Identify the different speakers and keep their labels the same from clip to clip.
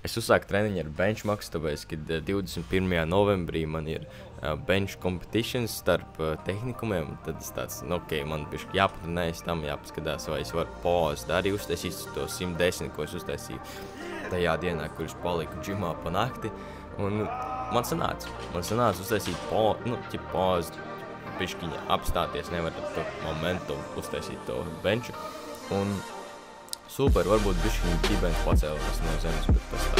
Speaker 1: Es uzsāku treniņu ar benchmarks, tāpēc, kad 21. novembrī man ir bench competitions starp tehnikumiem, tad es tāds, nu, ok, man bišķi jāpatrenējas tam, jāpaskatās, vai es varu pauzēt, arī uztaisīt to 110, ko es uztaisīju tajā dienā, kur es paliku džimā pa nakti, un man sanāca uztaisīt pauzēt, bišķiņa apstāties, nevar to momentu uztaisīt to benchu, un super, varbūt bišķiņi ķibens pacēlās no zemes, bet tas tā.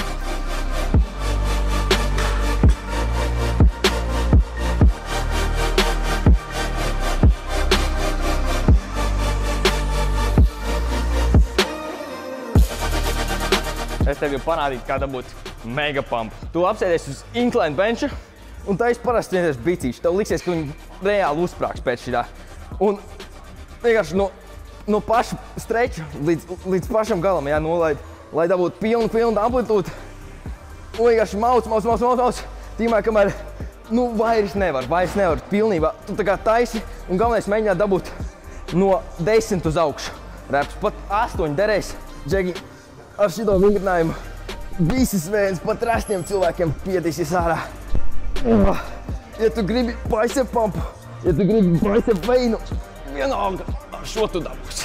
Speaker 2: Es tev jau parādītu, kā dabūt mega pump. Tu apsēdies uz incline bencha, un tā es parasti vienreiz bicīšu. Tev liksies, ka viņi reāli uzsprāks pēc šitā. Un vienkārši no paša streča līdz pašam galam, jā, lai dabūtu pilnu amplitūdu. Un vienkārši mauc. Tīmē, kamēr, vairs nevar pilnībā. Tu tā kā taisi, un galvenais mēģināt dabūt no 10 uz augšu. Reps pat 8 derēs, džegi, ar šito vingrinājumu. Visas vējas pat rastiem cilvēkiem piedīsies ārā. Ja tu gribi bicep pumpu, ja tu gribi bicep veinu, vienalga. Šo tu dabūsi.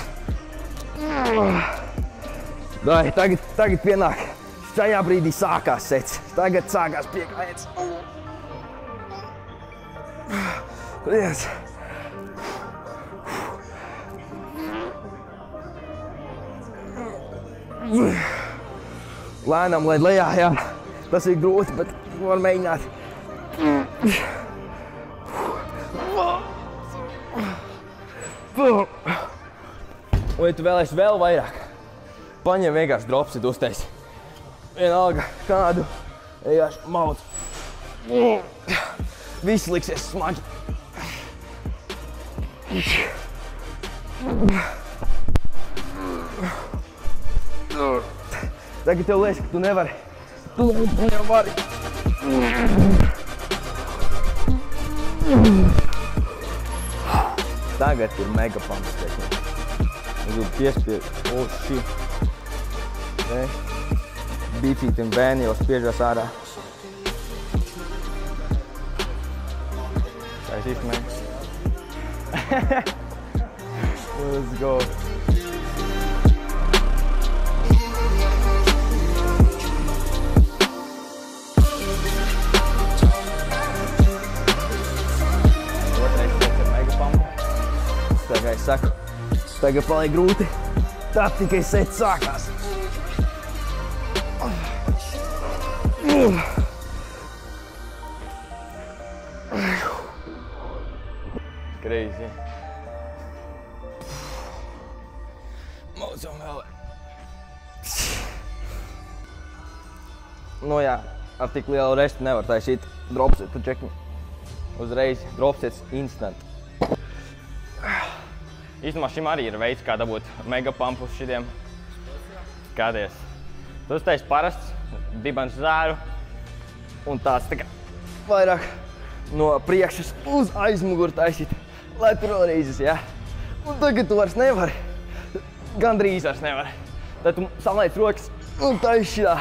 Speaker 2: Tagad pienāk. Šajā brīdī sākās sets. Tagad sākās piegājiens. Viens. Lēnām, lai lejā, jā. Tas ir grūti, bet var mēģināt. Un ja tu vēlēsi vēl vairāk, paņem vienkārši dropsit uztaisi. Vienalga kādu, vienkārši mauc. Viss liksies smagi. Tagad tev liekas, ka tu nevari. Tu jau vari. Tagad ir mega pumps tehnika. Es gribu piespiest uz šī. Bicītim bēni jau spiežas ārā. Taisīs, man. Let's go. Kā es saku, tagad paliek grūti, tad tikai sets sākās. Crazy. Maucam vēl. Jā, ar tik lielu restu nevar taisīt dropsetu, čekni. Uzreiz dropsets instant. Īstenībā šim arī ir veids, kā dabūt mega pump uz šitiem. Skaties. Tu uztaisi parasts, dibens zāru, un tāds tā kā vairāk no priekšas uz aizmuguru taisīt, lai tur vēl reizes, jā. Un tagad tu vairs nevari, gandrīz vairs nevari. Tad tu salaic rokas un taisi šitā.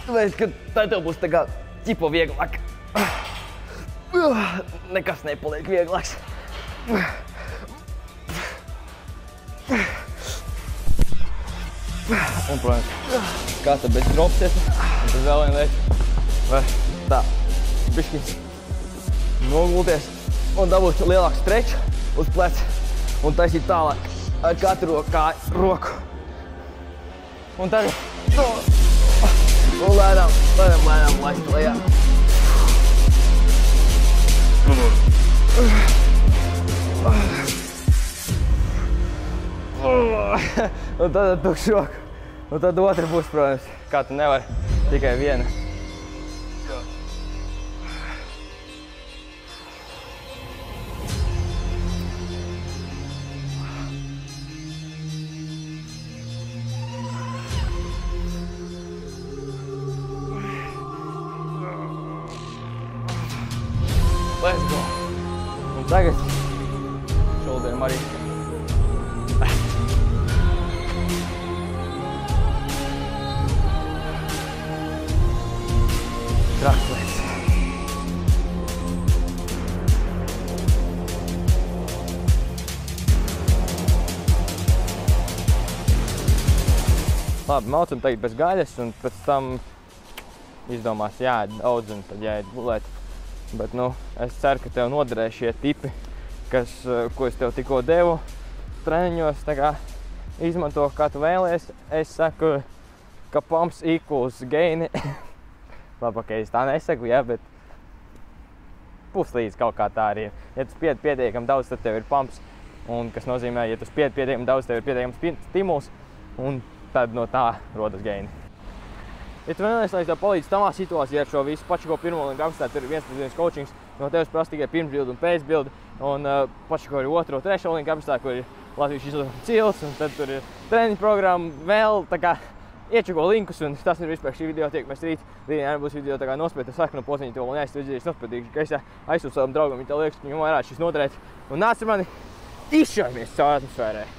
Speaker 2: Tu veids, ka tad tev būs tā kā ķipo vieglāk. Nekas nepaliek vieglāks. Un, protams, kāds tad bez dropseta, un tad vēl viena lieta, var tā bišķiņas nogulties un dabūt lielāku streču uz pleca un taisīt tālāk ar katru roku. Un tad lēnām laist lejā. Un tad tukšu roku. Un tad otra būs, protams, kā tu nevari, tikai viena. Let's go. Un tagad šoldiem arī. Labi, maucam tagad bez gaļas un pēc tam izdomās jāēd daudz un tad jāiet gulēt. Bet, nu, es ceru, ka tev noderēs šie tipi, ko es tev tikko devu treniņos. Tā kā izmanto, kā tu vēlies. Es saku, ka pumps equals gain. Labi, ok, es tā nesaku, jā, bet puslīdz kaut kā tā arī ir. Ja tu spied pietiekami daudz, tad tev ir pumps. Un kas nozīmē, ja tu spied pietiekami daudz, tev ir pietiekams stimuls. Un tad no tā rodas gaini. Ja tu vēlies, lai es tev palīdzu tavā situācijā ar šo visu Pačiko 1 olimpiādu kapacitētu, tur ir 1:1 coachings, no tevis prasa tikai pirmsbildi un pēcbildi, un Pačiko ir 2. un 3. olimpiādu kapacitētu, kur ir latviešu izlaižu cils, un tad tur ir treniņu programma vēl, tā kā iečeko linkus, un tas ir vispār šī video, tiekamies rīt. Rītdien būs video, tā kā nospied sarkanu podziņu, to vēl neaizstāvījies, nospiedīšu, ka es aizsūtu savam draugam, viņa tev liekas, ka viņam vairāk šis noderēt, un nāc ar mani izšaujamies caur atmosfērē.